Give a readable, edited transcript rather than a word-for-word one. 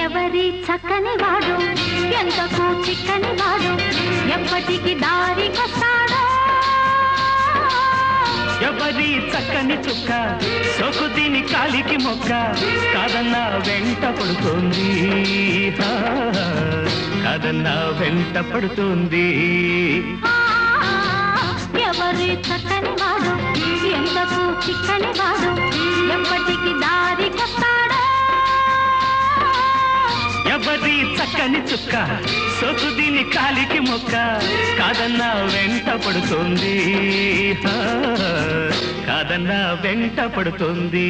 ఎవరి చక్కని వాడు ఎంతకు చిక్కని వాడు ఎప్పటికి దారికొస్తాడో ఎవరి చక్కని చుక్క సోకు దీని కాలికి మొక్క కాదన్నా వెంట పడుతోంది కాదన్నా వెంట పడుతోంది ఎవరి చక్కని వాడు ఎంతకు చిక్కని వాడు ఎప్పటికి దారికొస్తాడో ఎవరి చక్కని చుక్క సోకు దీని కాలికి మొక్క కాదన్నా వెంట పడుతోంది కాదన్నా వెంట పడుతోంది